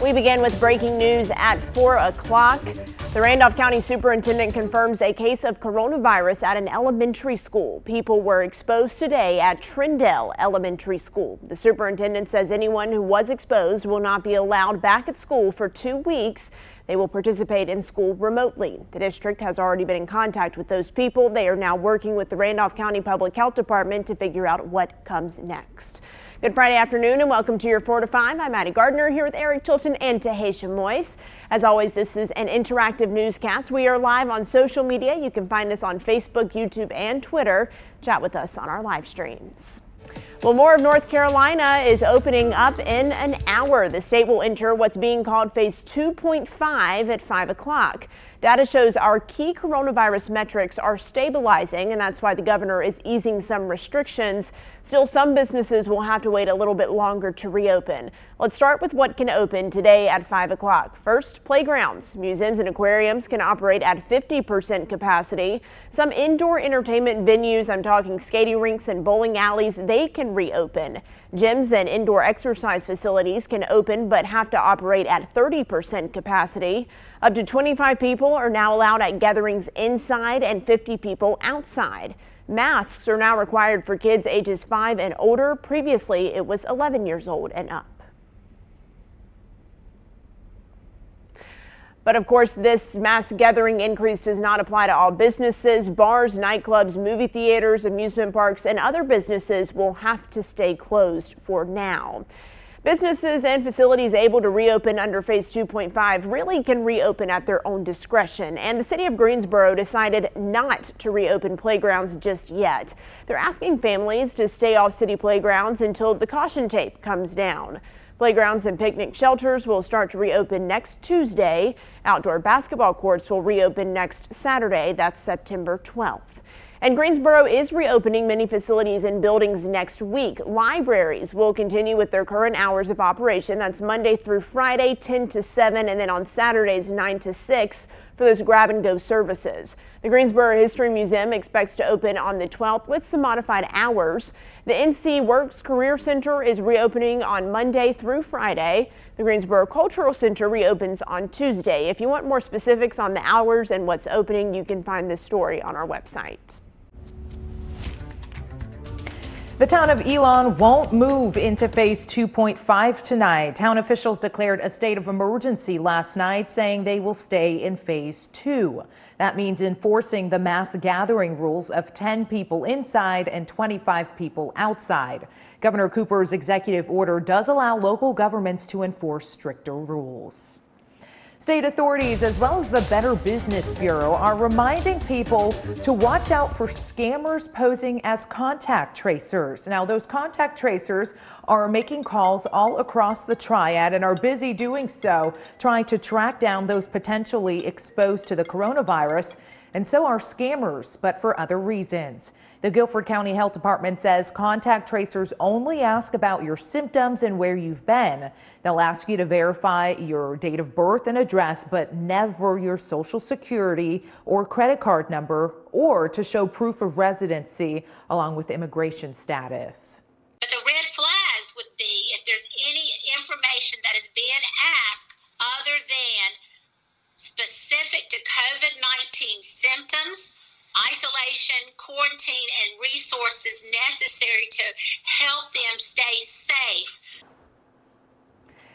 We begin with breaking news at 4 o'clock. The Randolph County Superintendent confirms a case of coronavirus at an elementary school. People were exposed today at Trindale Elementary School. The superintendent says anyone who was exposed will not be allowed back at school for 2 weeks. They will participate in school remotely. The district has already been in contact with those people. They are now working with the Randolph County Public Health Department to figure out what comes next. Good Friday afternoon and welcome to your 4 to 5. I'm Maddie Gardner here with Eric Chilton and Tahisha Moyes. As always, this is an interactive newscast. We are live on social media. You can find us on Facebook, YouTube, and Twitter. Chat with us on our live streams. Well, more of North Carolina is opening up in an hour. The state will enter what's being called phase 2.5 at 5 o'clock. Data shows our key coronavirus metrics are stabilizing, and that's why the governor is easing some restrictions. Still, some businesses will have to wait a little bit longer to reopen. Let's start with what can open today at 5 o'clock. First, playgrounds. Museums and aquariums can operate at 50% capacity. Some indoor entertainment venues, I'm talking skating rinks and bowling alleys, they can reopen. Gyms and indoor exercise facilities can open but have to operate at 30% capacity. Up to 25 people are now allowed at gatherings inside and 50 people outside. Masks are now required for kids ages 5 and older. Previously, it was 11 years old and up. But of course, this mass gathering increase does not apply to all businesses. Bars, nightclubs, movie theaters, amusement parks, and other businesses will have to stay closed for now. Businesses and facilities able to reopen under phase 2.5 really can reopen at their own discretion. And the city of Greensboro decided not to reopen playgrounds just yet. They're asking families to stay off city playgrounds until the caution tape comes down. Playgrounds and picnic shelters will start to reopen next Tuesday. Outdoor basketball courts will reopen next Saturday. That's September 12th. And Greensboro is reopening many facilities and buildings next week. Libraries will continue with their current hours of operation. That's Monday through Friday, 10 to 7, and then on Saturdays, 9 to 6 for those grab-and-go services. The Greensboro History Museum expects to open on the 12th with some modified hours. The NC Works Career Center is reopening on Monday through Friday. The Greensboro Cultural Center reopens on Tuesday. If you want more specifics on the hours and what's opening, you can find this story on our website. The town of Elon won't move into phase 2.5 tonight. Town officials declared a state of emergency last night, saying they will stay in phase 2. That means enforcing the mass gathering rules of 10 people inside and 25 people outside. Governor Cooper's executive order does allow local governments to enforce stricter rules. State authorities, as well as the Better Business Bureau, are reminding people to watch out for scammers posing as contact tracers. Now, those contact tracers are making calls all across the triad and are busy doing so, trying to track down those potentially exposed to the coronavirus. And so are scammers, but for other reasons. The Guilford County Health Department says contact tracers only ask about your symptoms and where you've been. They'll ask you to verify your date of birth and address, but never your social security or credit card number, or to show proof of residency along with immigration status. But the red flags would be if there's any information that is being asked other than specific to COVID-19 symptoms, isolation, quarantine, and resources necessary to help them stay safe.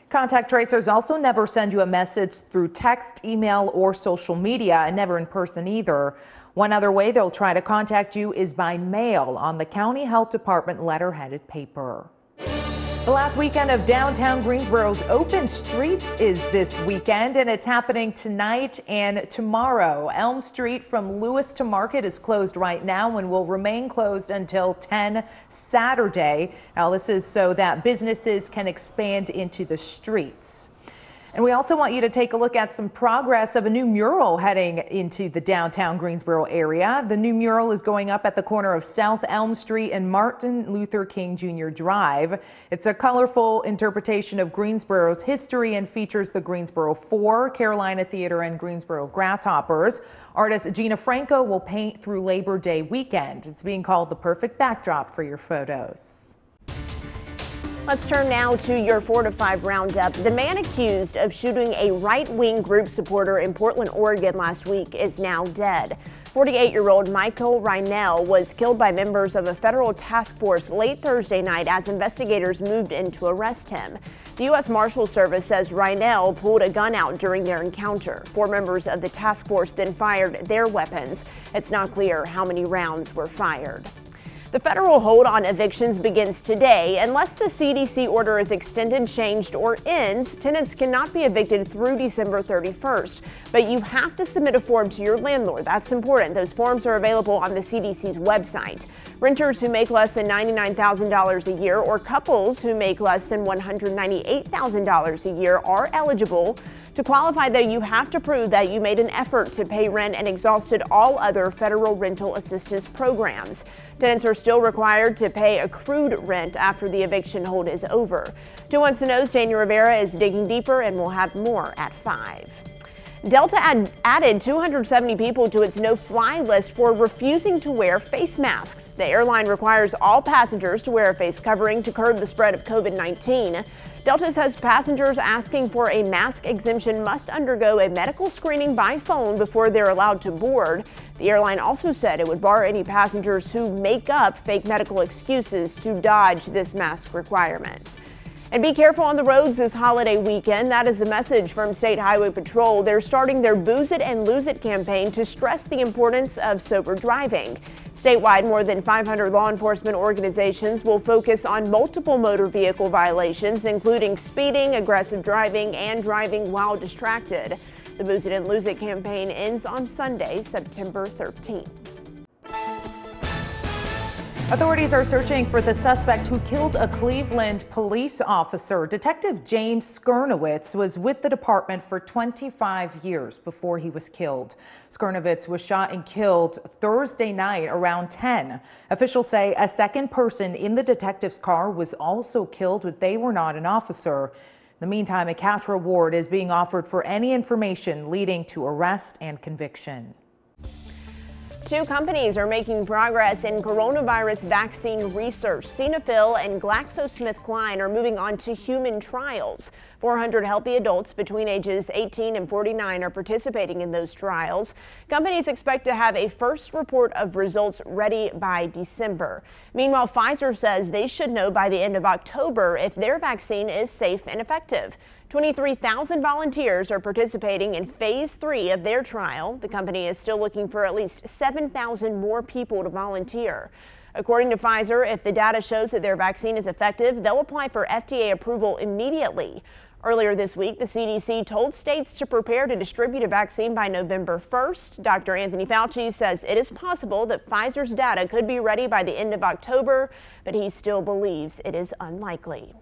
Contact tracers also never send you a message through text, email, or social media, and never in person either. One other way they'll try to contact you is by mail on the County Health Department letterheaded paper. The last weekend of downtown Greensboro's Open Streets is this weekend, and it's happening tonight and tomorrow. Elm Street from Lewis to Market is closed right now and will remain closed until 10 Saturday. Now, this is so that businesses can expand into the streets. And we also want you to take a look at some progress of a new mural heading into the downtown Greensboro area. The new mural is going up at the corner of South Elm Street and Martin Luther King Jr. Drive. It's a colorful interpretation of Greensboro's history and features the Greensboro Four, Carolina Theater, and Greensboro Grasshoppers. Artist Gina Franco will paint through Labor Day weekend. It's being called the perfect backdrop for your photos. Let's turn now to your 4 to 5 roundup. The man accused of shooting a right-wing group supporter in Portland, Oregon last week is now dead. 48-year-old Michael Reinell was killed by members of a federal task force late Thursday night as investigators moved in to arrest him. The U.S. Marshals Service says Reinell pulled a gun out during their encounter. 4 members of the task force then fired their weapons. It's not clear how many rounds were fired. The federal hold on evictions begins today. Unless the CDC order is extended, changed, or ends, tenants cannot be evicted through December 31st. But you have to submit a form to your landlord. That's important. Those forms are available on the CDC's website. Renters who make less than $99,000 a year or couples who make less than $198,000 a year are eligible. To qualify, though, you have to prove that you made an effort to pay rent and exhausted all other federal rental assistance programs. Tenants are still required to pay accrued rent after the eviction hold is over. 2 Wants to Know's Tanya Rivera is digging deeper, and we'll have more at 5. Delta added 270 people to its no-fly list for refusing to wear face masks. The airline requires all passengers to wear a face covering to curb the spread of COVID-19. Delta says passengers asking for a mask exemption must undergo a medical screening by phone before they're allowed to board. The airline also said it would bar any passengers who make up fake medical excuses to dodge this mask requirement. And be careful on the roads this holiday weekend. That is a message from State Highway Patrol. They're starting their Booze It and Lose It campaign to stress the importance of sober driving. Statewide, more than 500 law enforcement organizations will focus on multiple motor vehicle violations, including speeding, aggressive driving, and driving while distracted. The Booze It and Lose It campaign ends on Sunday, September 13th. Authorities are searching for the suspect who killed a Cleveland police officer. Detective James Skernowitz was with the department for 25 years before he was killed. Skernowitz was shot and killed Thursday night around 10. Officials say a second person in the detective's car was also killed, but they were not an officer. In the meantime, a cash reward is being offered for any information leading to arrest and conviction. 2 companies are making progress in coronavirus vaccine research. Sanofi and GlaxoSmithKline are moving on to human trials. 400 healthy adults between ages 18 and 49 are participating in those trials. Companies expect to have a first report of results ready by December. Meanwhile, Pfizer says they should know by the end of October if their vaccine is safe and effective. 23,000 volunteers are participating in phase 3 of their trial. The company is still looking for at least 7,000 more people to volunteer. According to Pfizer, if the data shows that their vaccine is effective, they'll apply for FDA approval immediately. Earlier this week, the CDC told states to prepare to distribute a vaccine by November 1st. Dr. Anthony Fauci says it is possible that Pfizer's data could be ready by the end of October, but he still believes it is unlikely.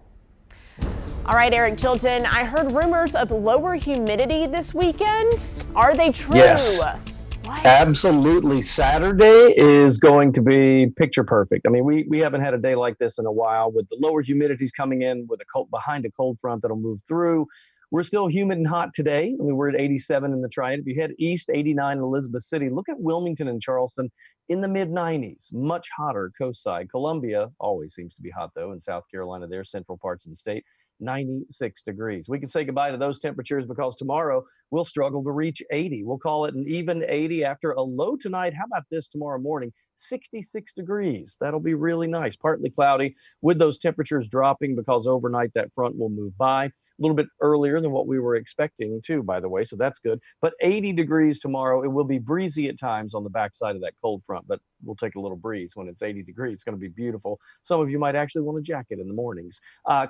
All right, Eric Chilton, I heard rumors of lower humidity this weekend. Are they true? Yes, what? Absolutely. Saturday is going to be picture perfect. I mean, we haven't had a day like this in a while with the lower humidities coming in with behind a cold front that'll move through. We're still humid and hot today. I mean, we're at 87 in the Triad. If you head east, 89 in Elizabeth City. Look at Wilmington and Charleston in the mid-90s. Much hotter coast side. Columbia always seems to be hot, though, in South Carolina, there, central parts of the state. 96 degrees. We can say goodbye to those temperatures because tomorrow we'll struggle to reach 80. We'll call it an even 80 after a low tonight. How about this tomorrow morning? 66 degrees. That'll be really nice. Partly cloudy with those temperatures dropping because overnight that front will move by. A little bit earlier than what we were expecting too, by the way, so that's good. But 80 degrees tomorrow. It will be breezy at times on the backside of that cold front, but we'll take a little breeze when it's 80 degrees. It's going to be beautiful. Some of you might actually want a jacket in the mornings.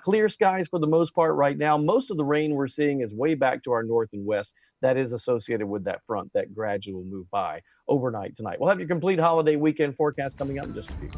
Clear skies for the most part right now. Most of the rain we're seeing is way back to our north and west. That is associated with that front that gradually will move by overnight tonight. We'll have your complete holiday weekend forecast coming up in just a few.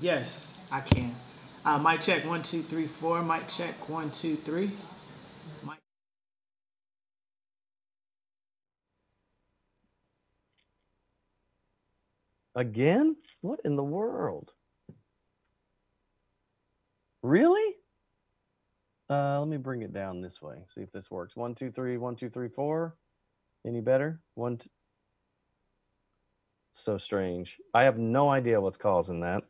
Yes, I can. Mic check 1 2 3 4. Mic check 1 2 3. Again? What in the world? Really? Let me bring it down this way. See if this works. 1, 2, 3, 1, 2, 3, 4. Any better? One. So strange. I have no idea what's causing that.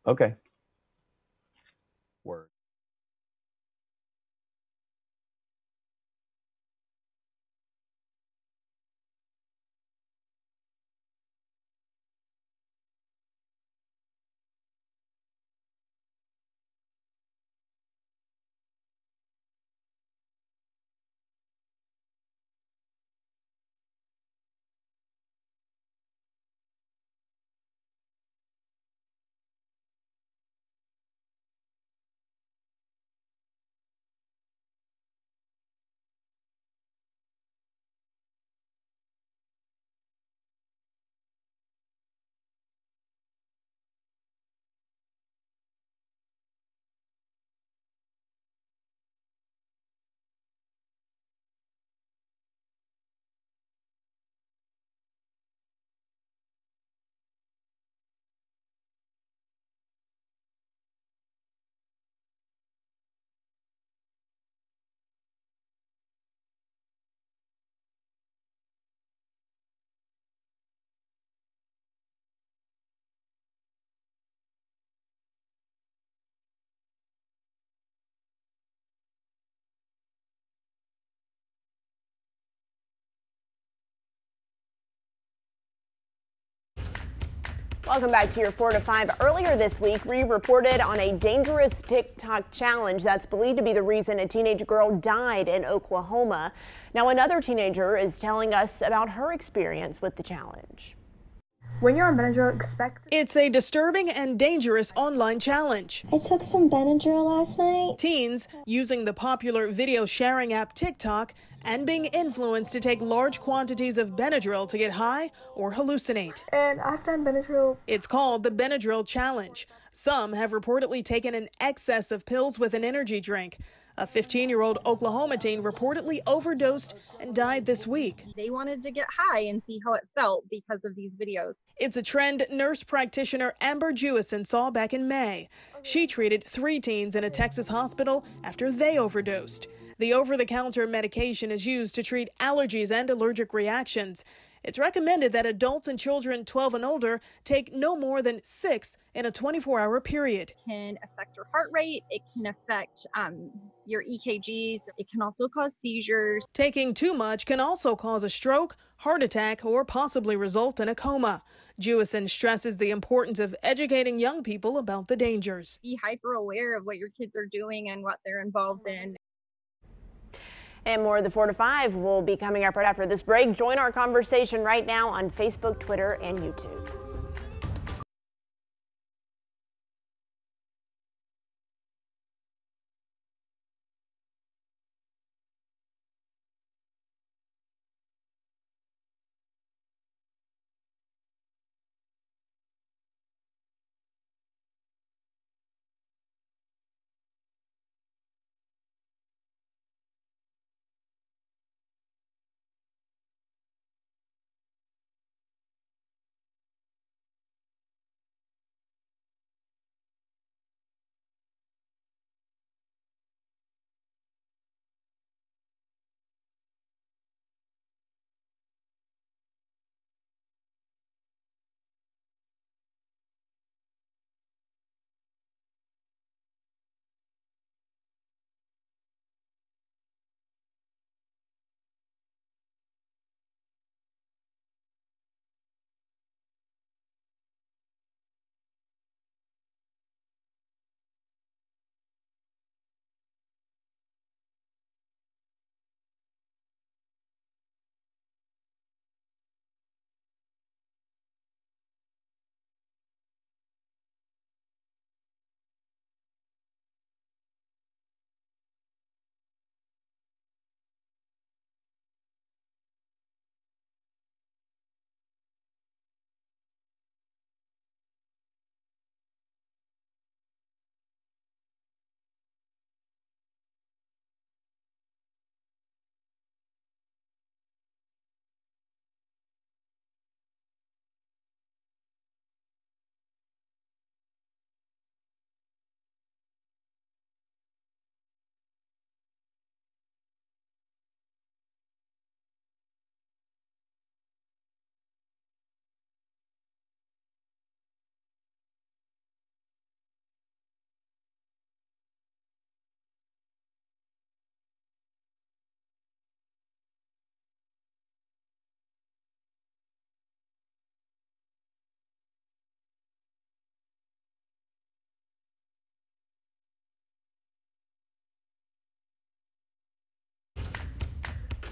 Okay. Word. Welcome back to your 4 to 5. Earlier this week, we reported on a dangerous TikTok challenge that's believed to be the reason a teenage girl died in Oklahoma. Now, another teenager is telling us about her experience with the challenge. When you're on Benadryl, expect... It's a disturbing and dangerous online challenge. I took some Benadryl last night. Teens using the popular video sharing app TikTok and being influenced to take large quantities of Benadryl to get high or hallucinate. And I've done Benadryl. It's called the Benadryl Challenge. Some have reportedly taken an excess of pills with an energy drink. A 15-year-old Oklahoma teen reportedly overdosed and died this week. They wanted to get high and see how it felt because of these videos. It's a trend nurse practitioner Amber Jewison saw back in May. She treated 3 teens in a Texas hospital after they overdosed. The over-the-counter medication is used to treat allergies and allergic reactions. It's recommended that adults and children 12 and older take no more than 6 in a 24-hour period. It can affect your heart rate. It can affect your EKGs. It can also cause seizures. Taking too much can also cause a stroke, heart attack, or possibly result in a coma. Jewison stresses the importance of educating young people about the dangers. Be hyper aware of what your kids are doing and what they're involved in. And more of the 4 to 5 will be coming up right after this break. Join our conversation right now on Facebook, Twitter, and YouTube.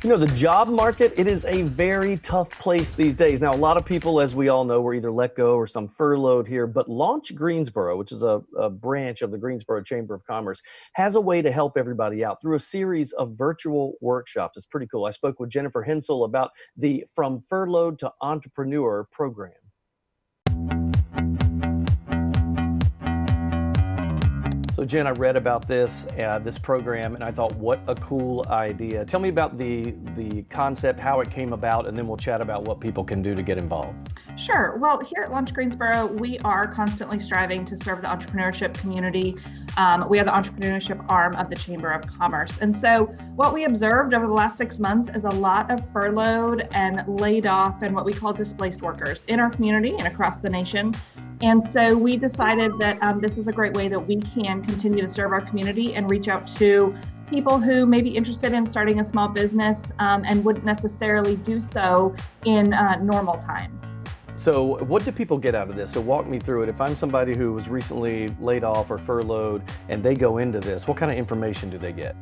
You know, the job market, it is a very tough place these days. Now, a lot of people, as we all know, were either let go or some furloughed here, but Launch Greensboro, which is a branch of the Greensboro Chamber of Commerce, has a way to help everybody out through a series of virtual workshops. It's pretty cool. I spoke with Jennifer Hensel about the From Furloughed to Entrepreneur program. So Jen, I read about this program, and I thought, what a cool idea. Tell me about the concept, how it came about, and then we'll chat about what people can do to get involved. Sure. Well, here at Launch Greensboro, we are constantly striving to serve the entrepreneurship community. We are the entrepreneurship arm of the Chamber of Commerce. And so what we observed over the last 6 months is a lot of furloughed and laid off and what we call displaced workers in our community and across the nation. And so we decided that this is a great way that we can continue to serve our community and reach out to people who may be interested in starting a small business and wouldn't necessarily do so in normal times. So what do people get out of this? So walk me through it. If I'm somebody who was recently laid off or furloughed and they go into this, what kind of information do they get?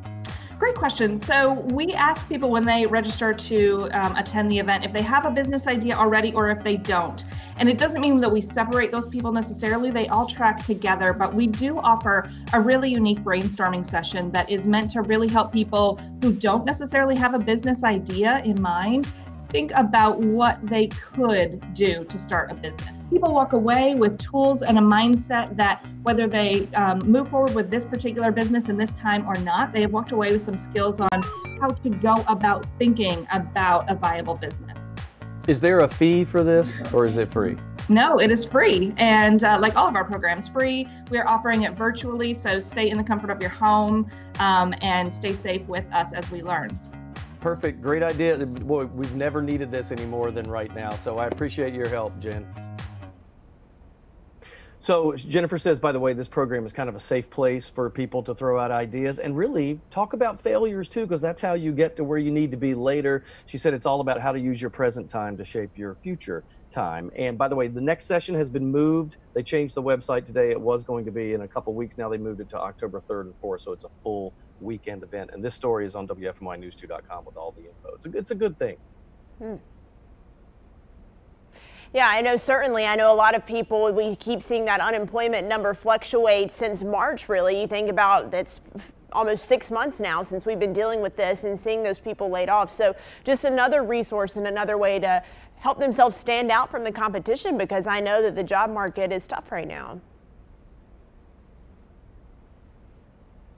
Great question. So we ask people when they register to attend the event if they have a business idea already or if they don't. And it doesn't mean that we separate those people necessarily. They all track together, but we do offer a really unique brainstorming session that is meant to really help people who don't necessarily have a business idea in mind think about what they could do to start a business. People walk away with tools and a mindset that whether they move forward with this particular business in this time or not, they have walked away with some skills on how to go about thinking about a viable business. Is there a fee for this or is it free? No, it is free. And like all of our programs, free. We are offering it virtually, so stay in the comfort of your home and stay safe with us as we learn. Perfect. Great idea. Boy, we've never needed this any more than right now. So I appreciate your help, Jen. So Jennifer says, by the way, this program is kind of a safe place for people to throw out ideas and really talk about failures too, because that's how you get to where you need to be later. She said it's all about how to use your present time to shape your future time. And by the way, the next session has been moved. They changed the website today. It was going to be in a couple of weeks. Now they moved it to October 3rd and 4th. So it's a full weekend event. And this story is on WFMYnews2.com with all the info. It's a good thing. Yeah, I know, certainly. I know a lot of people, we keep seeing that unemployment number fluctuate since March, really. You think about that's almost 6 months now since we've been dealing with this and seeing those people laid off. So just another resource and another way to help themselves stand out from the competition, because I know that the job market is tough right now.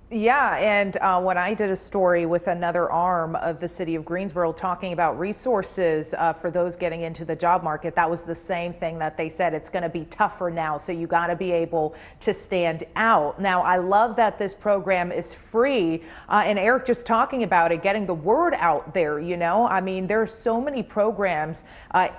Yeah, and when I did a story with another arm of the city of Greensboro talking about resources for those getting into the job market, that was the same thing that they said. It's going to be tougher now, so you got to be able to stand out. Now, I love that this program is free, and Eric just talking about it, getting the word out there, you know. I mean, there are so many programs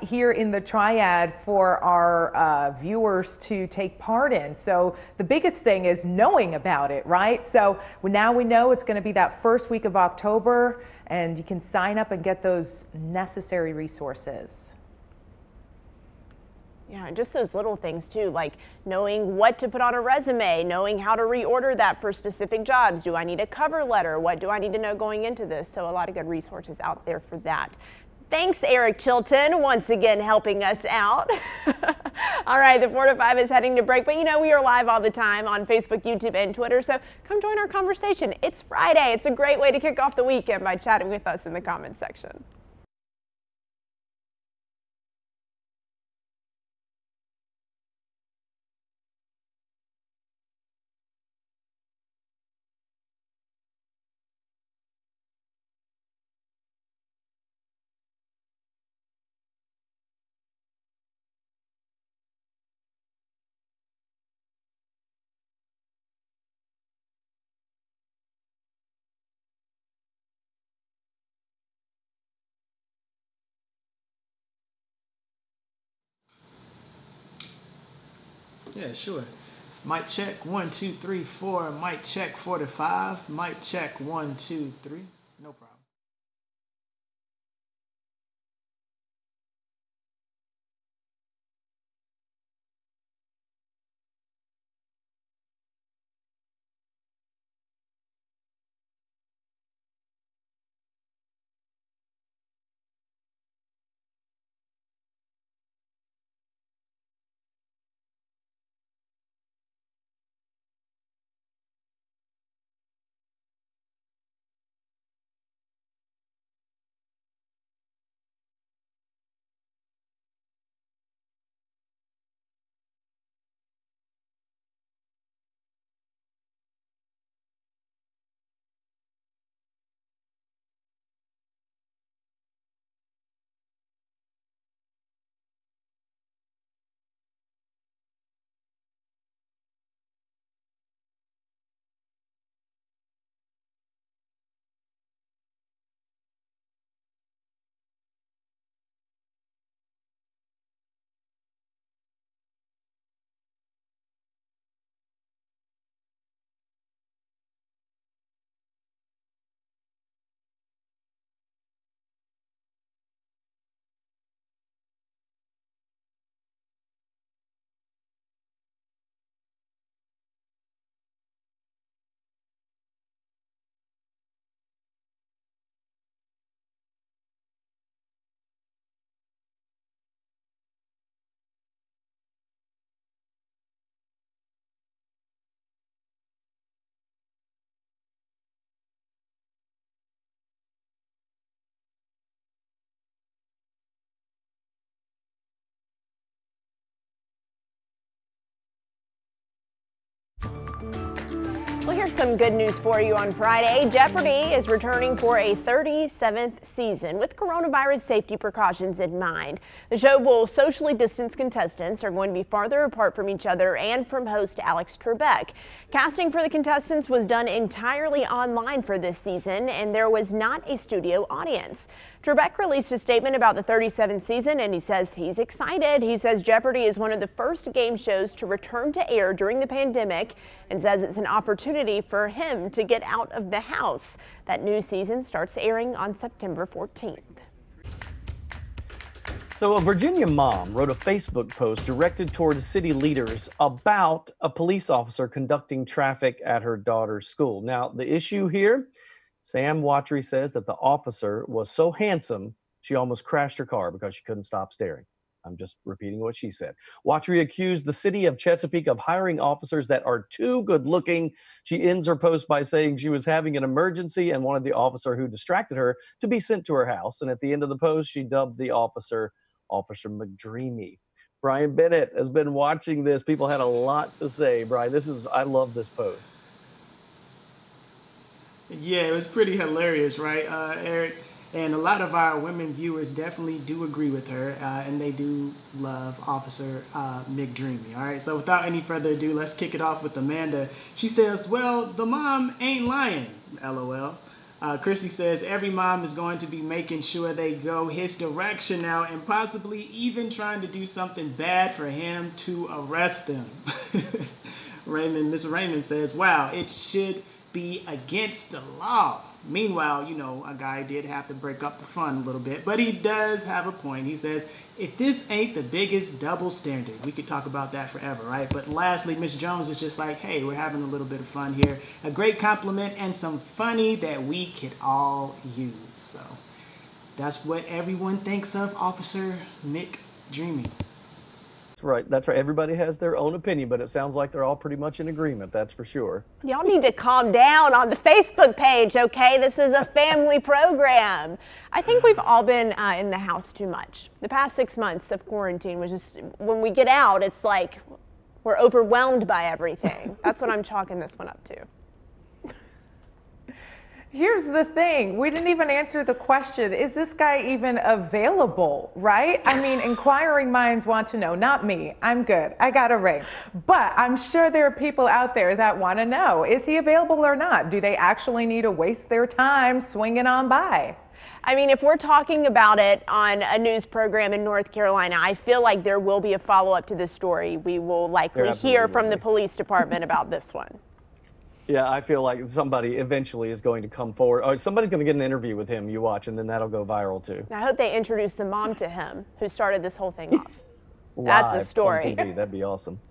here in the Triad for our viewers to take part in. So the biggest thing is knowing about it, right? So now we know it's going to be that first week of October, and you can sign up and get those necessary resources. Yeah, and just those little things too, like knowing what to put on a resume, knowing how to reorder that for specific jobs. Do I need a cover letter? What do I need to know going into this? So a lot of good resources out there for that. Thanks, Eric Chilton, once again helping us out. All right, the 4 to 5 is heading to break, but you know we are live all the time on Facebook, YouTube, and Twitter, so come join our conversation. It's Friday. It's a great way to kick off the weekend by chatting with us in the comments section. Yeah, sure. Mic check 1 2 3 4. Mic check 4 to 5. Mic check 1 2 3. No problem. Here's some good news for you on Friday. Jeopardy is returning for a 37th season with coronavirus safety precautions in mind. The show will socially distance contestants are going to be farther apart from each other and from host Alex Trebek. Casting for the contestants was done entirely online for this season, and there was not a studio audience. Trebek released a statement about the 37th season, and he says he's excited. He says Jeopardy is one of the first game shows to return to air during the pandemic and says it's an opportunity for him to get out of the house. That new season starts airing on September 14th. So a Virginia mom wrote a Facebook post directed towards city leaders about a police officer conducting traffic at her daughter's school. Now, the issue here, Sam Watry says that the officer was so handsome, she almost crashed her car because she couldn't stop staring. I'm just repeating what she said. Watry accused the city of Chesapeake of hiring officers that are too good looking. She ends her post by saying she was having an emergency and wanted the officer who distracted her to be sent to her house. And at the end of the post, she dubbed the officer Officer McDreamy. Brian Bennett has been watching this. People had a lot to say. Brian, I love this post. Yeah, it was pretty hilarious, right, Eric? And a lot of our women viewers definitely do agree with her, and they do love Officer McDreamy. All right, so without any further ado, let's kick it off with Amanda. She says, well, the mom ain't lying, LOL. Christy says, every mom is going to be making sure they go his direction now and possibly even trying to do something bad for him to arrest them. Miss Raymond says, wow, it should be against the law. Meanwhile, you know, a guy did have to break up the fun a little bit, but he does have a point. He says, if this ain't the biggest double standard, we could talk about that forever, right? But lastly, Miss Jones is just like, hey, we're having a little bit of fun here. A great compliment and some funny that we could all use. So that's what everyone thinks of Officer McDreamy. That's right. Everybody has their own opinion, but it sounds like they're all pretty much in agreement, that's for sure. Y'all need to calm down on the Facebook page, okay? This is a family program. I think we've all been in the house too much. The past 6 months of quarantine was just, when we get out, it's like we're overwhelmed by everything. That's what I'm chalking this one up to. Here's the thing. We didn't even answer the question. Is this guy even available, right? I mean, inquiring minds want to know, not me. I'm good. I got a ring. But I'm sure there are people out there that want to know, is he available or not? Do they actually need to waste their time swinging on by? I mean, if we're talking about it on a news program in North Carolina, I feel like there will be a follow-up to this story. We will likely hear from the police department about this one. Yeah, I feel like somebody eventually is going to come forward. Or somebody's going to get an interview with him, you watch, and then that'll go viral too. I hope they introduce the mom to him who started this whole thing off. That's a story. On TV. That'd be awesome.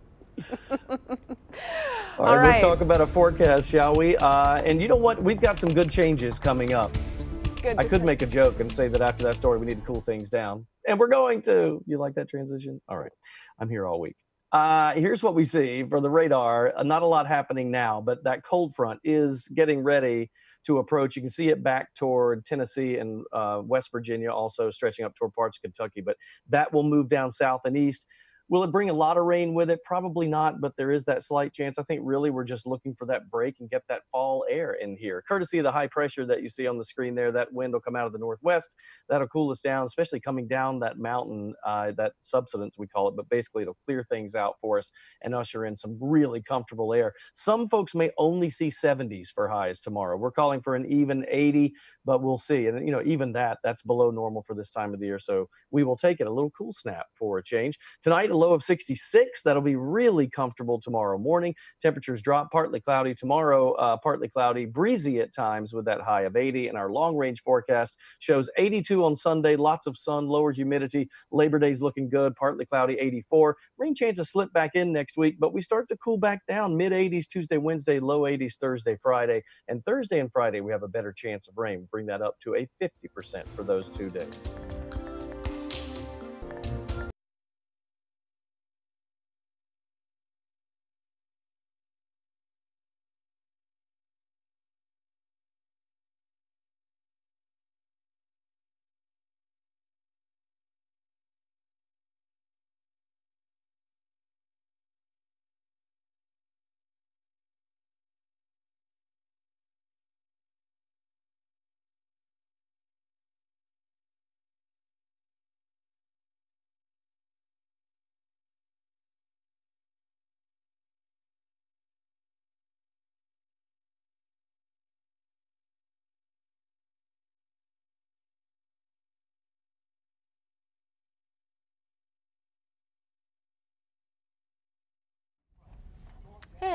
All right, let's talk about a forecast, shall we? And you know what? We've got some good changes coming up. I could make a joke and say that after that story, we need to cool things down. And we're going to. You like that transition? All right. I'm here all week. Here's what we see for the radar. Not a lot happening now, but that cold front is getting ready to approach. You can see it back toward Tennessee and West Virginia, also stretching up toward parts of Kentucky, but that will move down south and east. Will it bring a lot of rain with it? Probably not, but there is that slight chance. I think really we're just looking for that break and get that fall air in here. Courtesy of the high pressure that you see on the screen there, that wind will come out of the northwest. That'll cool us down, especially coming down that mountain, that subsidence we call it, but basically it'll clear things out for us and usher in some really comfortable air. Some folks may only see 70s for highs tomorrow. We're calling for an even 80, but we'll see. And, you know, even that's below normal for this time of the year. So we will take it. A little cool snap for a change. Tonight, low of 66. That'll be really comfortable tomorrow morning. Temperatures drop, partly cloudy tomorrow, partly cloudy, breezy at times with that high of 80. And our long range forecast shows 82 on Sunday, lots of sun, lower humidity. Labor Day's looking good, partly cloudy, 84. Rain chances slip back in next week, but we start to cool back down, mid 80s Tuesday, Wednesday, low 80s Thursday, Friday. And Thursday and Friday, we have a better chance of rain. Bring that up to a 50% for those 2 days.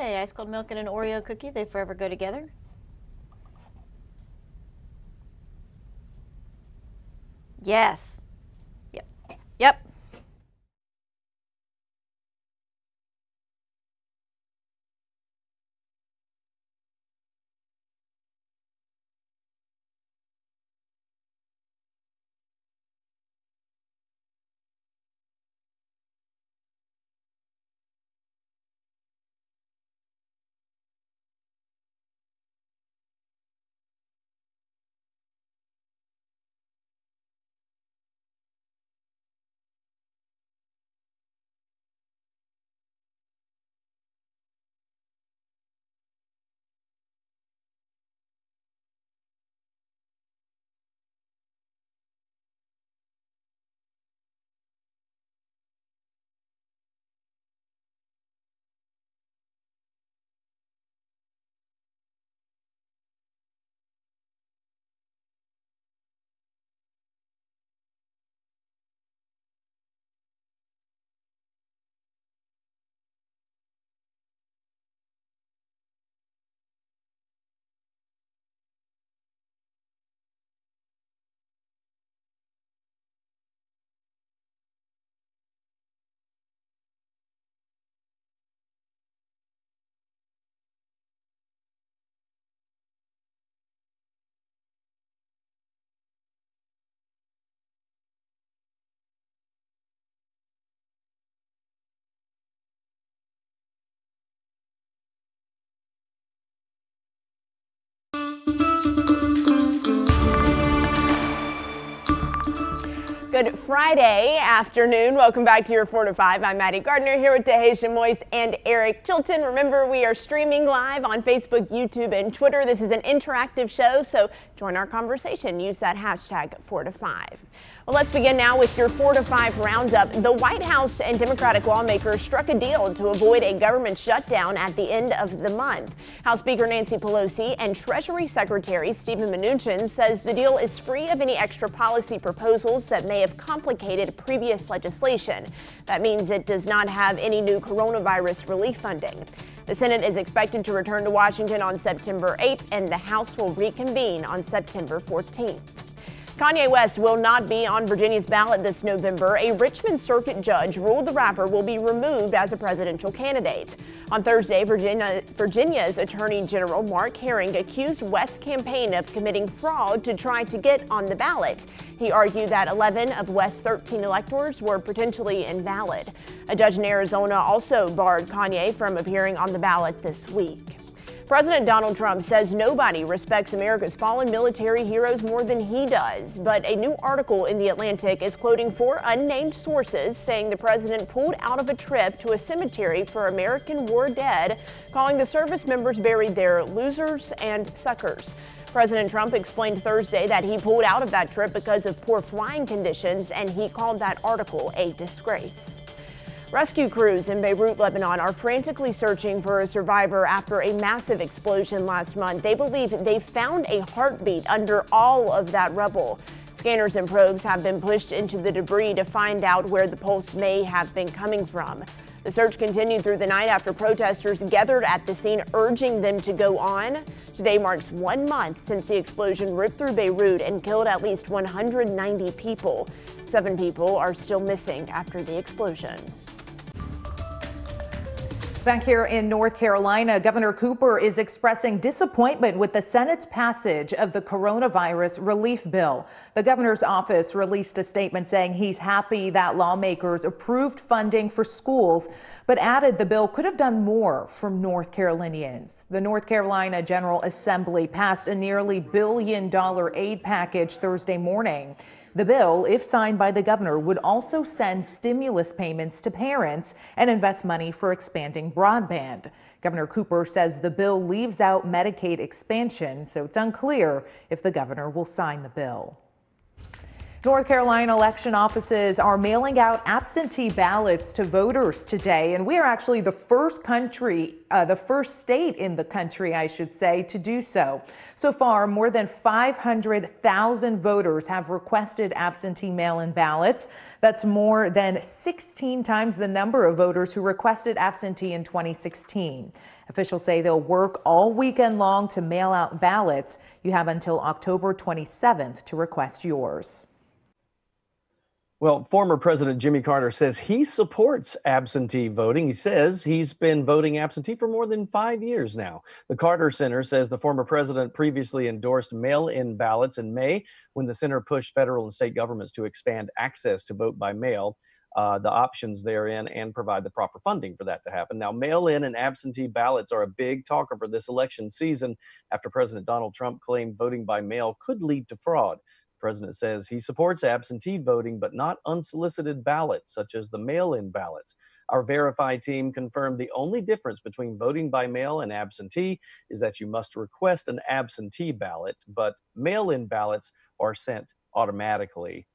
Okay, ice cold milk and an Oreo cookie, they forever go together. Yes. Yep. Yep. Good Friday afternoon. Welcome back to your 4 to 5. I'm Maddie Gardner here with Tahisha Moise and Eric Chilton. Remember, we are streaming live on Facebook, YouTube, and Twitter. This is an interactive show, so join our conversation. Use that hashtag 4 to 5. Well, let's begin now with your 4 to 5 roundup. The White House and Democratic lawmakers struck a deal to avoid a government shutdown at the end of the month. House Speaker Nancy Pelosi and Treasury Secretary Steven Mnuchin says the deal is free of any extra policy proposals that may have complicated previous legislation. That means it does not have any new coronavirus relief funding. The Senate is expected to return to Washington on September 8th, and the House will reconvene on September 14th. Kanye West will not be on Virginia's ballot this November. A Richmond Circuit judge ruled the rapper will be removed as a presidential candidate. On Thursday, Virginia's Attorney General Mark Herring accused West's campaign of committing fraud to try to get on the ballot. He argued that 11 of West's 13 electors were potentially invalid. A judge in Arizona also barred Kanye from appearing on the ballot this week. President Donald Trump says nobody respects America's fallen military heroes more than he does. But a new article in The Atlantic is quoting 4 unnamed sources saying the president pulled out of a trip to a cemetery for American war dead, calling the service members buried there losers and suckers. President Trump explained Thursday that he pulled out of that trip because of poor flying conditions, and he called that article a disgrace. Rescue crews in Beirut, Lebanon are frantically searching for a survivor after a massive explosion last month. They believe they found a heartbeat under all of that rubble. Scanners and probes have been pushed into the debris to find out where the pulse may have been coming from. The search continued through the night after protesters gathered at the scene, urging them to go on. Today marks 1 month since the explosion ripped through Beirut and killed at least 190 people. 7 people are still missing after the explosion. Back here in North Carolina, Governor Cooper is expressing disappointment with the Senate's passage of the coronavirus relief bill. The governor's office released a statement saying he's happy that lawmakers approved funding for schools, but added the bill could have done more for North Carolinians. The North Carolina General Assembly passed a nearly $1 billion aid package Thursday morning. The bill, if signed by the governor, would also send stimulus payments to parents and invest money for expanding broadband. Governor Cooper says the bill leaves out Medicaid expansion, so it's unclear if the governor will sign the bill. North Carolina election offices are mailing out absentee ballots to voters today, and we are actually the first state in the country, I should say, to do so. So far, more than 500,000 voters have requested absentee mail-in ballots. That's more than 16 times the number of voters who requested absentee in 2016. Officials say they'll work all weekend long to mail out ballots. You have until October 27th to request yours. Well, former President Jimmy Carter says he supports absentee voting. He says he's been voting absentee for more than 5 years now. The Carter Center says the former president previously endorsed mail-in ballots in May when the center pushed federal and state governments to expand access to vote by mail, the options therein, and provide the proper funding for that to happen. Now, mail-in and absentee ballots are a big talker for this election season after President Donald Trump claimed voting by mail could lead to fraud. The president says he supports absentee voting, but not unsolicited ballots, such as the mail-in ballots. Our Verify team confirmed the only difference between voting by mail and absentee is that you must request an absentee ballot, but mail-in ballots are sent automatically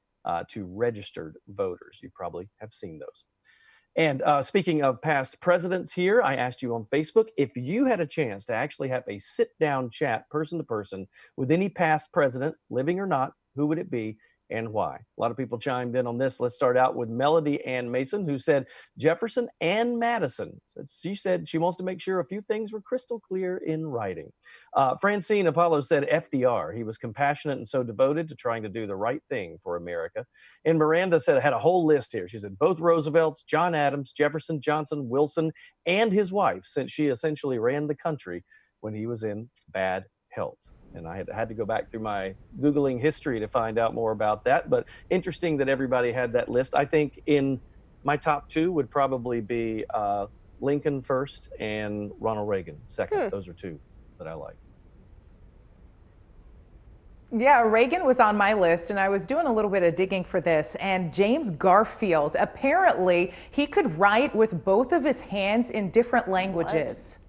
to registered voters. You probably have seen those. And speaking of past presidents here, I asked you on Facebook if you had a chance to actually have a sit-down chat, person to person, with any past president, living or not, who would it be and why? A lot of people chimed in on this. Let's start out with Melody Ann Mason, who said Jefferson and Madison. She said she wants to make sure a few things were crystal clear in writing. Francine Apollo said FDR. He was compassionate and so devoted to trying to do the right thing for America. And Miranda said, I had a whole list here. She said both Roosevelts, John Adams, Jefferson, Johnson, Wilson, and his wife, since she essentially ran the country when he was in bad health. And I had to go back through my Googling history to find out more about that. But interesting that everybody had that list. I think in my top two would probably be Lincoln first and Ronald Reagan second. Those are two that I like. Yeah, Reagan was on my list, and I was doing a little bit of digging for this. And James Garfield, apparently he could write with both of his hands in different languages. What?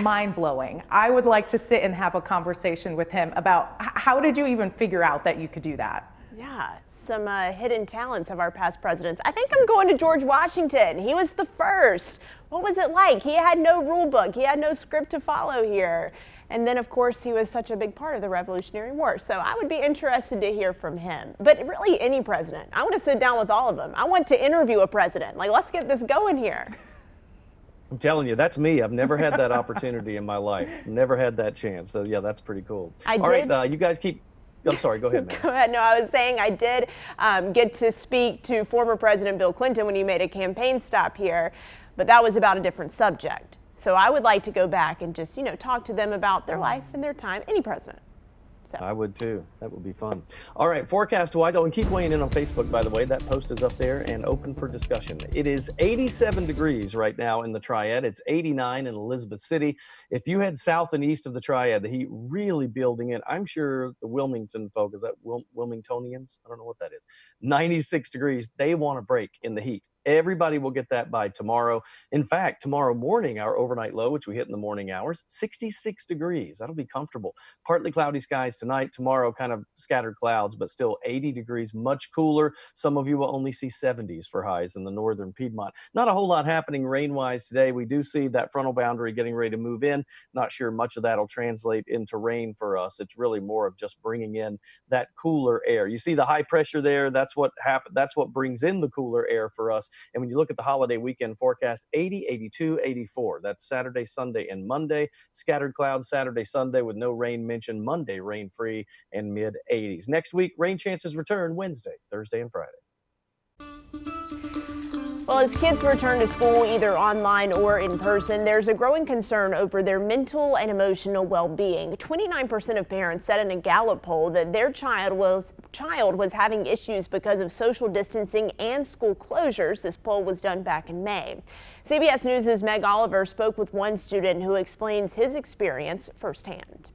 Mind-blowing. I would like to sit and have a conversation with him about how did you even figure out that you could do that? Yeah, some hidden talents of our past presidents. I think I'm going to George Washington. He was the first. What was it like? He had no rule book. He had no script to follow here. And then, of course, he was such a big part of the Revolutionary War. So I would be interested to hear from him. But really, any president. I want to sit down with all of them. I want to interview a president. Like, let's get this going here. I'm telling you, that's me. I've never had that opportunity in my life. Never had that chance. So, yeah, that's pretty cool. All right, you guys keep... I'm sorry, go ahead, man. Go ahead. No, I was saying I did get to speak to former President Bill Clinton when he made a campaign stop here, but that was about a different subject. So I would like to go back and just, talk to them about their life and their time, any president. So. I would too. That would be fun. All right, forecast-wise, and keep weighing in on Facebook, by the way. That post is up there and open for discussion. It is 87 degrees right now in the Triad. It's 89 in Elizabeth City. If you head south and east of the Triad, the heat really building in. I'm sure the Wilmington folk, is that Wilmingtonians? I don't know what that is. 96 degrees. They want a break in the heat. Everybody will get that by tomorrow. In fact, tomorrow morning, our overnight low, which we hit in the morning hours, 66 degrees. That'll be comfortable. Partly cloudy skies tonight. Tomorrow, kind of scattered clouds, but still 80 degrees, much cooler. Some of you will only see 70s for highs in the northern Piedmont. Not a whole lot happening rain-wise today. We do see that frontal boundary getting ready to move in. Not sure much of that will translate into rain for us. It's really more of just bringing in that cooler air. You see the high pressure there. That's what happened. That's what brings in the cooler air for us. And when you look at the holiday weekend forecast, 80, 82, 84. That's Saturday, Sunday, and Monday. Scattered clouds Saturday, Sunday with no rain mentioned. Monday, rain-free and mid-80s. Next week, rain chances return Wednesday, Thursday, and Friday. Well, as kids return to school either online or in person, there's a growing concern over their mental and emotional well-being. 29% of parents said in a Gallup poll that their child was having issues because of social distancing and school closures. This poll was done back in May. CBS News' Meg Oliver spoke with one student who explains his experience firsthand.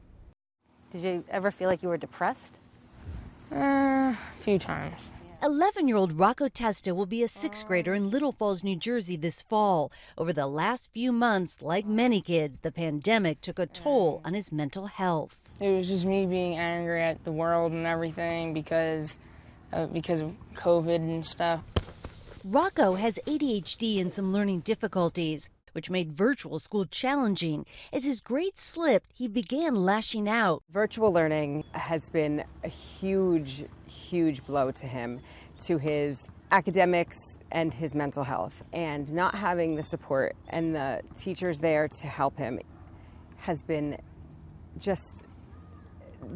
Did you ever feel like you were depressed? A few times. 11-year-old Rocco Testa will be a sixth grader in Little Falls, New Jersey this fall. Over the last few months, like many kids, the pandemic took a toll on his mental health. It was just me being angry at the world and everything because because of COVID and stuff. Rocco has ADHD and some learning difficulties, which made virtual school challenging. As his grades slipped, he began lashing out. Virtual learning has been a huge, huge blow to him, to his academics and his mental health. And not having the support and the teachers there to help him has been just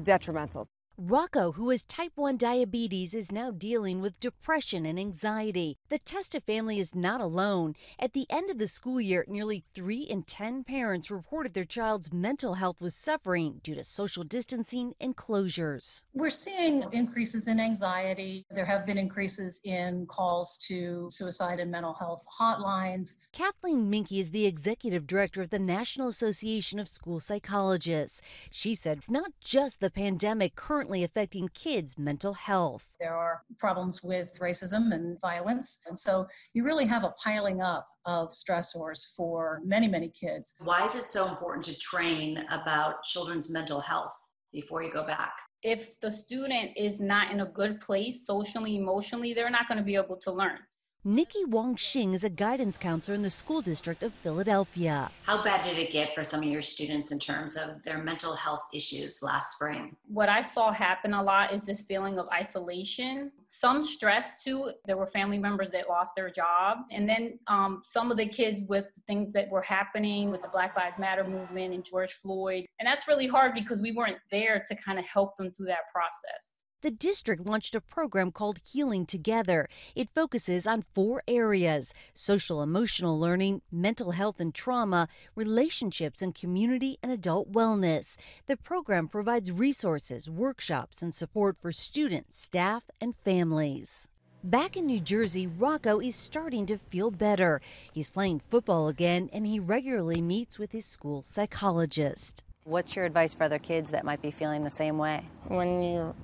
detrimental. Rocco, who has type 1 diabetes, is now dealing with depression and anxiety. The Testa family is not alone. At the end of the school year, nearly 3 in 10 parents reported their child's mental health was suffering due to social distancing and closures. We're seeing increases in anxiety. There have been increases in calls to suicide and mental health hotlines. Kathleen Minke is the executive director of the National Association of School Psychologists. She said it's not just the pandemic currently affecting kids' mental health. There are problems with racism and violence, and so you really have a piling up of stressors for many, many kids. Why is it so important to train about children's mental health before you go back? If the student is not in a good place socially, emotionally, they're not going to be able to learn. Nikki Wong Xing is a guidance counselor in the school district of Philadelphia. How bad did it get for some of your students in terms of their mental health issues last spring? What I saw happen a lot is this feeling of isolation, some stress too. There were family members that lost their job. And then some of the kids with things that were happening with the Black Lives Matter movement and George Floyd. And that's really hard because we weren't there to kind of help them through that process. The district launched a program called Healing Together. It focuses on 4 areas: social emotional learning, mental health and trauma, relationships and community, and adult wellness. The program provides resources, workshops, and support for students, staff, and families. Back in New Jersey, Rocco is starting to feel better. He's playing football again, and he regularly meets with his school psychologist. What's your advice for other kids that might be feeling the same way? When you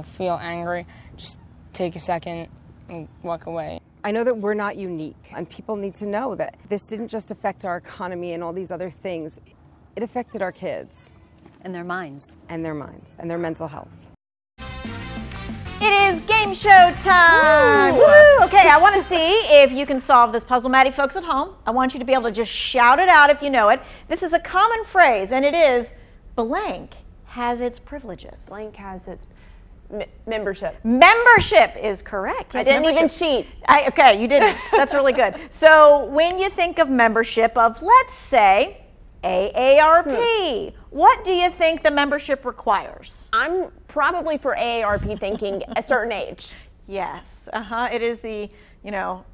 feel angry, just take a second and walk away. I know that we're not unique, and people need to know that this didn't just affect our economy and all these other things. It affected our kids. And their minds. And their minds, and their mental health. It is game show time! Woo! Okay, I want to see if you can solve this puzzle. Maddie, folks at home, I want you to be able to just shout it out if you know it. This is a common phrase, and it is, blank has its privileges. Blank has its membership. Membership is correct. I didn't even cheat. Okay, you didn't. That's really good. So when you think of membership of, let's say, AARP, what do you think the membership requires? I'm probably for AARP thinking a certain age. Yes. It is the,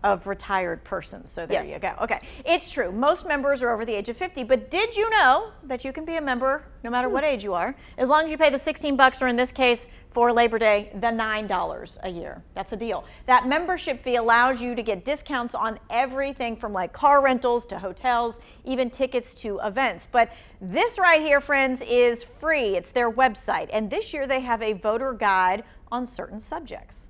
of retired persons. So there you go. Okay. It's true. Most members are over the age of 50, but did you know that you can be a member no matter what age you are, as long as you pay the $16, or in this case, for Labor Day, the $9 a year. That's a deal. That membership fee allows you to get discounts on everything from like car rentals to hotels, even tickets to events. But this right here, friends, is free. It's their website. And this year they have a voter guide on certain subjects.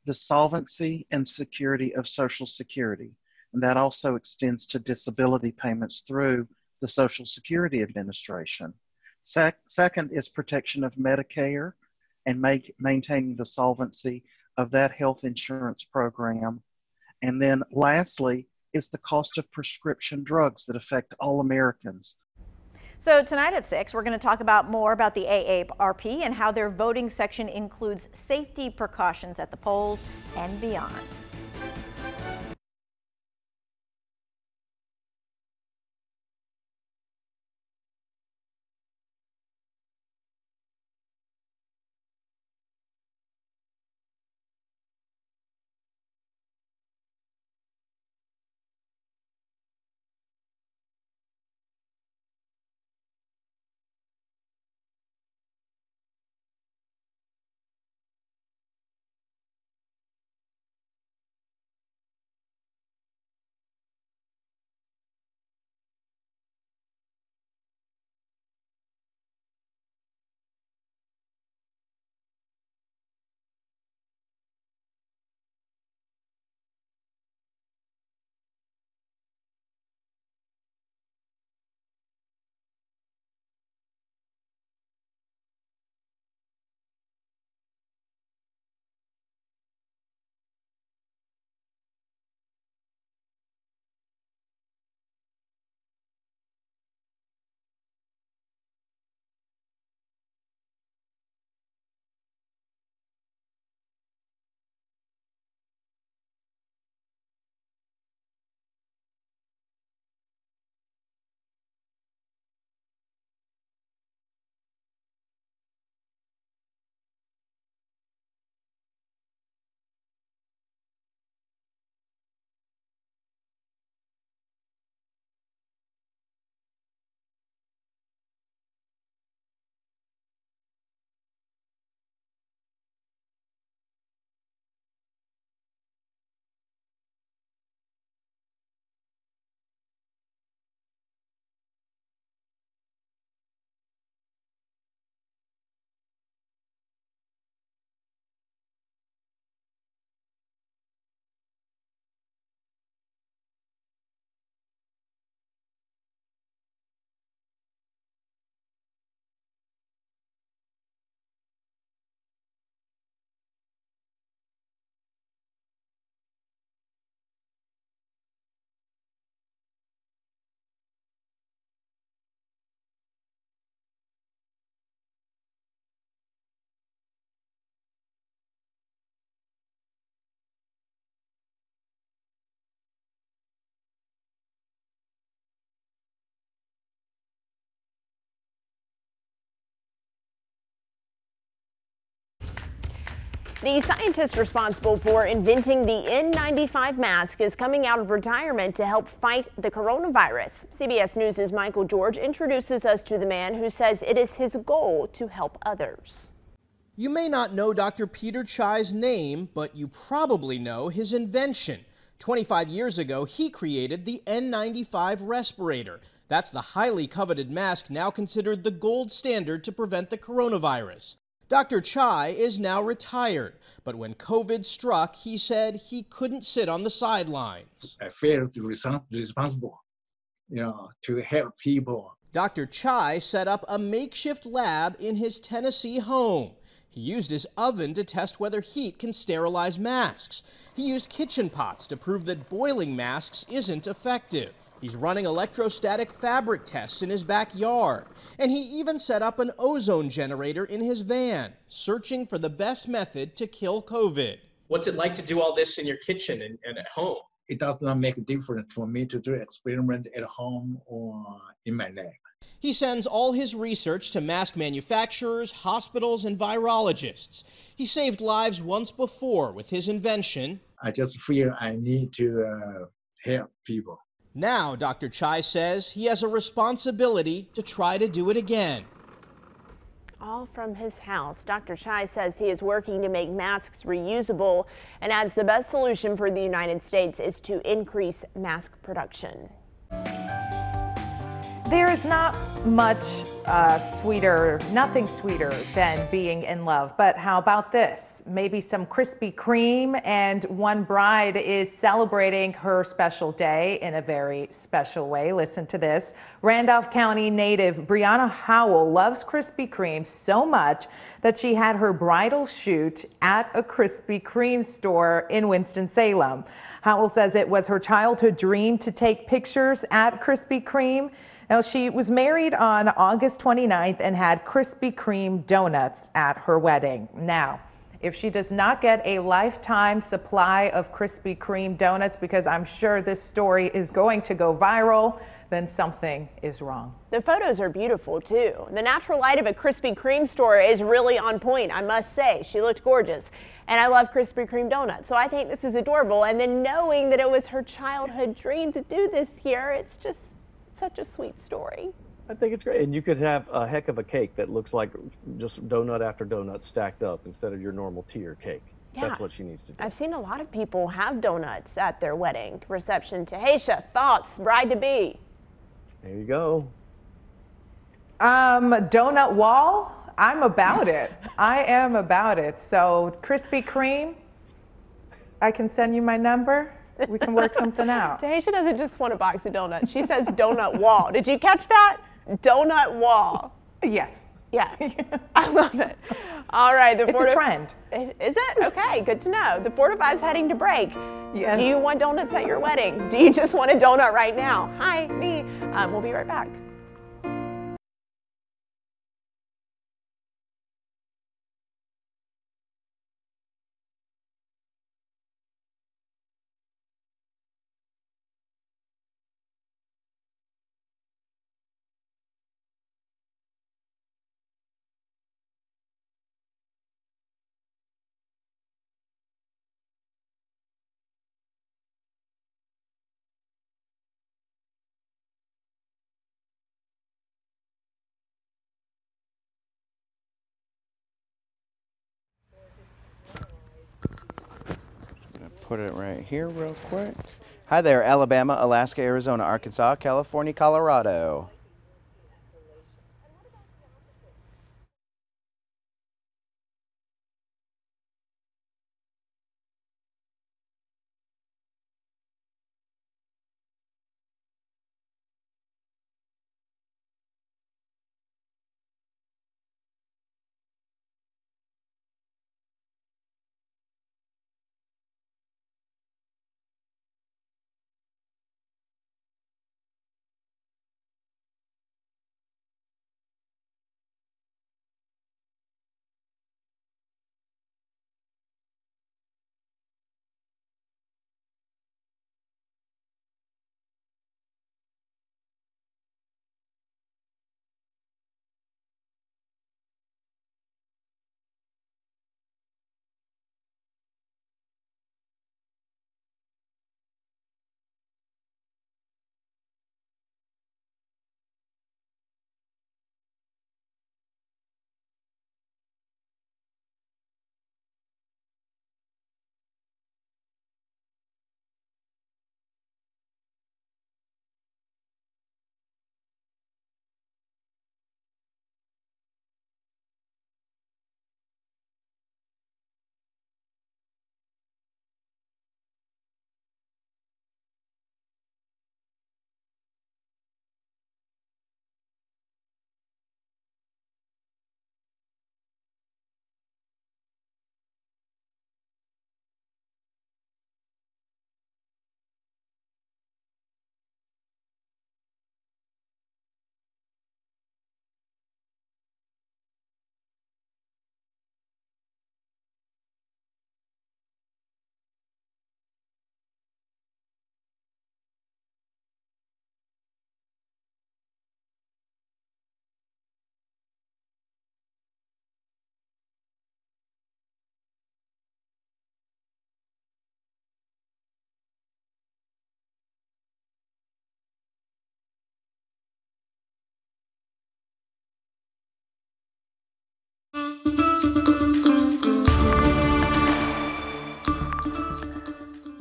The solvency and security of Social Security, and that also extends to disability payments through the Social Security Administration. Second is protection of Medicare and maintaining the solvency of that health insurance program. And then lastly is the cost of prescription drugs that affect all Americans. So tonight at 6, we're going to talk more about the AARP and how their voting section includes safety precautions at the polls and beyond. The scientist responsible for inventing the N95 mask is coming out of retirement to help fight the coronavirus. CBS News' Michael George introduces us to the man who says it is his goal to help others. You may not know Dr. Peter Chai's name, but you probably know his invention. 25 years ago, he created the N95 respirator. That's the highly coveted mask now considered the gold standard to prevent the coronavirus. Dr. Chai is now retired, but when COVID struck, he said he couldn't sit on the sidelines. I feel responsible, to help people. Dr. Chai set up a makeshift lab in his Tennessee home. He used his oven to test whether heat can sterilize masks. He used kitchen pots to prove that boiling masks isn't effective. He's running electrostatic fabric tests in his backyard. And he even set up an ozone generator in his van, searching for the best method to kill COVID. What's it like to do all this in your kitchen and at home? It does not make a difference for me to do experiment at home or in my lab. He sends all his research to mask manufacturers, hospitals, and virologists. He saved lives once before with his invention. I just feel I need to help people. Now, Dr. Chai says he has a responsibility to try to do it again. All from his house. Dr. Chai says he is working to make masks reusable and adds the best solution for the United States is to increase mask production. There is not much nothing sweeter than being in love. But how about this? Maybe some Krispy Kreme, and one bride is celebrating her special day in a very special way. Listen to this. Randolph County native Brianna Howell loves Krispy Kreme so much that she had her bridal shoot at a Krispy Kreme store in Winston-Salem. Howell says it was her childhood dream to take pictures at Krispy Kreme. Now, she was married on August 29th and had Krispy Kreme donuts at her wedding. Now, if she does not get a lifetime supply of Krispy Kreme donuts, because I'm sure this story is going to go viral, then something is wrong. The photos are beautiful, too. The natural light of a Krispy Kreme store is really on point, I must say. She looked gorgeous. And I love Krispy Kreme donuts, so I think this is adorable. And then knowing that it was her childhood dream to do this here, it's just such a sweet story. I think it's great. And you could have a heck of a cake that looks like just donut after donut stacked up instead of your normal tier cake. Yeah. That's what she needs to do. I've seen a lot of people have donuts at their wedding reception. Tahisha, thoughts, bride-to-be? There you go. Donut wall? I'm about it. I am about it. So Krispy Kreme, I can send you my number. We can work something out. Tahisha doesn't just want a box of donuts. She says donut wall. Did you catch that? Donut wall. Yes. Yeah. I love it. All right. It's a trend. Is it? Okay. Good to know. The 4 to 5 is heading to break. Yes. Do you want donuts at your wedding? Do you just want a donut right now? Hi, me. We'll be right back. Put it right here real quick. Hi there, Alabama, Alaska, Arizona, Arkansas, California, Colorado.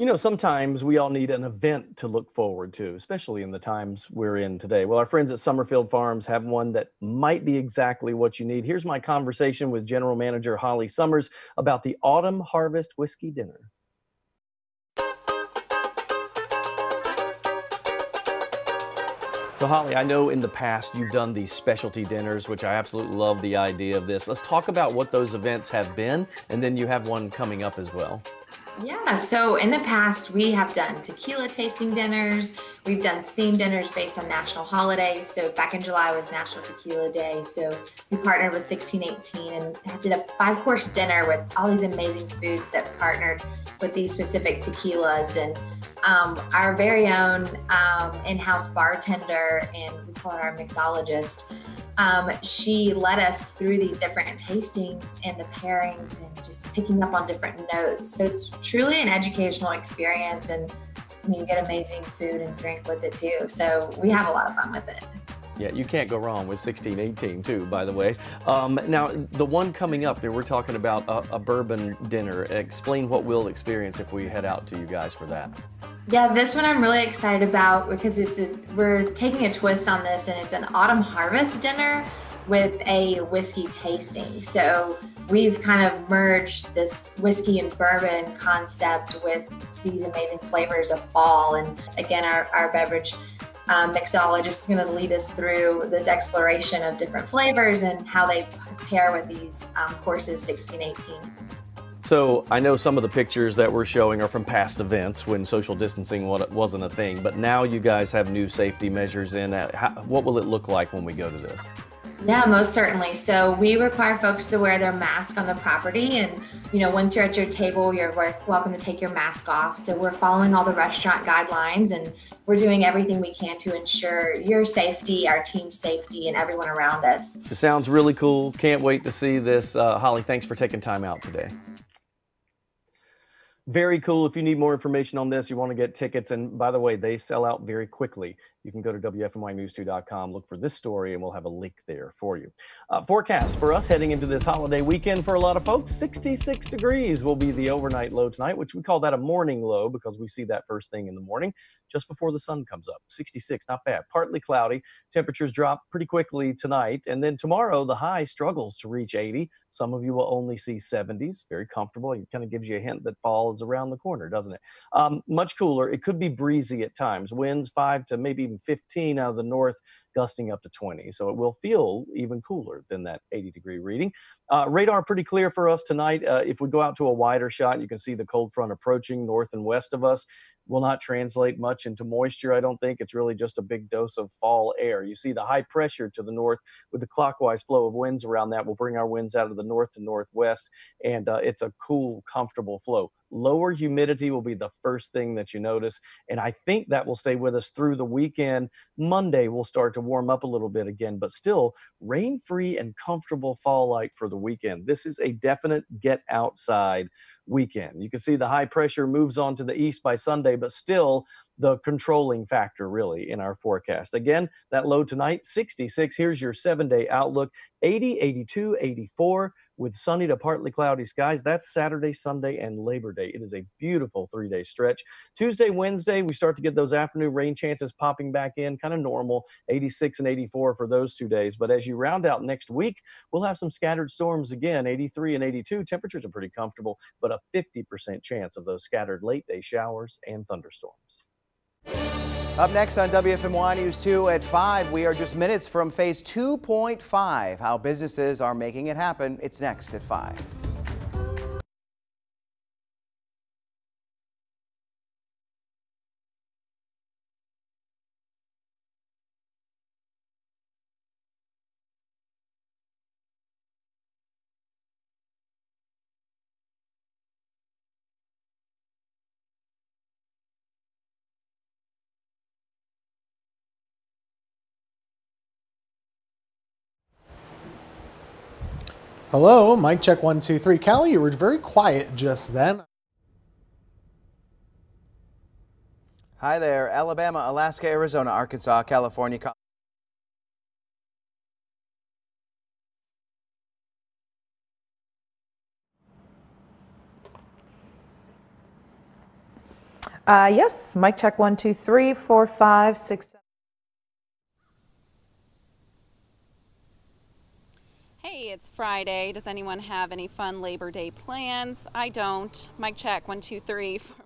You know, sometimes we all need an event to look forward to, especially in the times we're in today. Well, our friends at Summerfield Farms have one that might be exactly what you need. Here's my conversation with General Manager Holly Summers about the Autumn Harvest Whiskey Dinner. So Holly, I know in the past you've done these specialty dinners, which I absolutely love the idea of this. Let's talk about what those events have been, and then you have one coming up as well. Yeah, so in the past, we have done tequila tasting dinners. We've done themed dinners based on national holidays. So back in July was National Tequila Day. So we partnered with 1618 and did a 5-course dinner with all these amazing foods that partnered with these specific tequilas. And our very own in-house bartender, and we call her our mixologist, she led us through these different tastings and the pairings and just picking up on different notes. So it's truly an educational experience, and you get amazing food and drink with it too. So we have a lot of fun with it. Yeah, you can't go wrong with 1618 too, by the way. Now, the one coming up there, we're talking about a bourbon dinner. Explain what we'll experience if we head out to you guys for that. Yeah, this one I'm really excited about because we're taking a twist on this, and it's an autumn harvest dinner with a whiskey tasting. So we've kind of merged this whiskey and bourbon concept with these amazing flavors of fall. And again, our beverage mixologist is going to lead us through this exploration of different flavors and how they pair with these courses 1618. So I know some of the pictures that we're showing are from past events when social distancing wasn't a thing, but now you guys have new safety measures in. What will it look like when we go to this? Yeah, most certainly. So we require folks to wear their mask on the property, and once you're at your table, you're welcome to take your mask off. So we're following all the restaurant guidelines, and we're doing everything we can to ensure your safety, our team's safety, and everyone around us. It sounds really cool. Can't wait to see this. Holly, thanks for taking time out today. Very cool. If you need more information on this, you want to get tickets, and by the way, they sell out very quickly. You can go to WFNYnews2.com, look for this story, and we'll have a link there for you. Forecast for us heading into this holiday weekend for a lot of folks, 66 degrees will be the overnight low tonight, which we call that a morning low because we see that first thing in the morning, just before the sun comes up. 66, not bad. Partly cloudy. Temperatures drop pretty quickly tonight, and then tomorrow the high struggles to reach 80. Some of you will only see 70s. Very comfortable. It kind of gives you a hint that fall is around the corner, doesn't it? Much cooler. It could be breezy at times. Winds 5 to maybe even 15 out of the north, gusting up to 20. So it will feel even cooler than that 80-degree reading. Radar pretty clear for us tonight. If we go out to a wider shot, you can see the cold front approaching north and west of us. Will not translate much into moisture, I don't think. It's really just a big dose of fall air. You see the high pressure to the north with the clockwise flow of winds around that will bring our winds out of the north to northwest, and it's a cool, comfortable flow. Lower humidity will be the first thing that you notice, and I think that will stay with us through the weekend. Monday will start to warm up a little bit again, but still rain-free and comfortable fall-like for the weekend. This is a definite get outside weekend. You can see the high pressure moves on to the east by Sunday, but still the controlling factor really in our forecast. Again, that low tonight, 66. Here's your 7-day outlook, 80, 82, 84 with sunny to partly cloudy skies. That's Saturday, Sunday, and Labor Day. It is a beautiful 3-day stretch. Tuesday, Wednesday, we start to get those afternoon rain chances popping back in, kind of normal, 86 and 84 for those 2 days. But as you round out next week, we'll have some scattered storms again, 83 and 82. Temperatures are pretty comfortable, but a 50% chance of those scattered late day showers and thunderstorms. Up next on WFMY News 2 at 5, we are just minutes from phase 2.5. How businesses are making it happen. It's next at 5. Hello, mic check 1, 2, 3. Callie, you were very quiet just then. Hi there, Alabama, Alaska, Arizona, Arkansas, California. Yes, mic check 1, 2, 3, 4, 5, 6, 7. Hey, it's Friday. Does anyone have any fun Labor Day plans? I don't. Mic check 1, 2, 3, 4.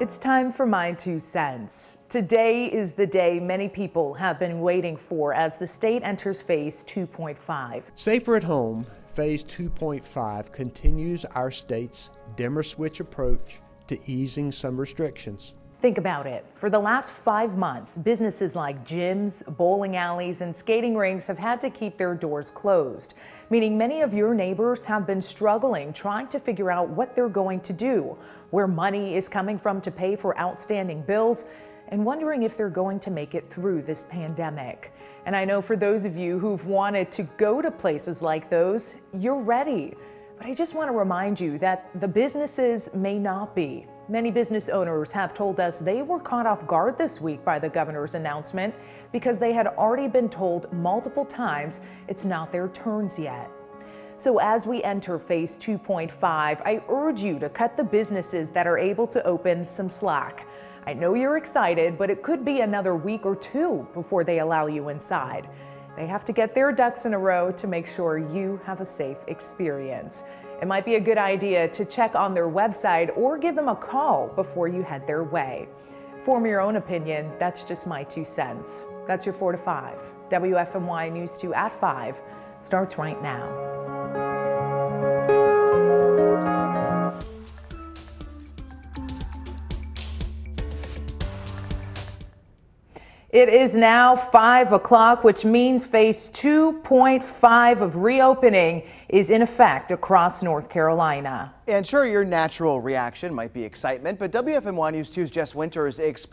It's time for my 2 cents. Today is the day many people have been waiting for as the state enters phase 2.5. Safer at Home, phase 2.5 continues our state's dimmer switch approach to easing some restrictions. Think about it. For the last 5 months, businesses like gyms, bowling alleys, and skating rinks have had to keep their doors closed, meaning many of your neighbors have been struggling trying to figure out what they're going to do, where money is coming from to pay for outstanding bills, and wondering if they're going to make it through this pandemic. And I know for those of you who've wanted to go to places like those, you're ready. But I just want to remind you that the businesses may not be. Many business owners have told us they were caught off guard this week by the governor's announcement because they had already been told multiple times it's not their turns yet. So as we enter phase 2.5, I urge you to cut the businesses that are able to open some slack. I know you're excited, but it could be another week or 2 before they allow you inside. They have to get their ducks in a row to make sure you have a safe experience. It might be a good idea to check on their website or give them a call before you head their way. Form your own opinion. That's just my 2 cents. That's your 4 to 5. WFMY News 2 at 5 starts right now. It is now 5 o'clock, which means phase 2.5 of reopening is in effect across North Carolina. And sure, your natural reaction might be excitement, but WFMY News 2's Jess Winters explains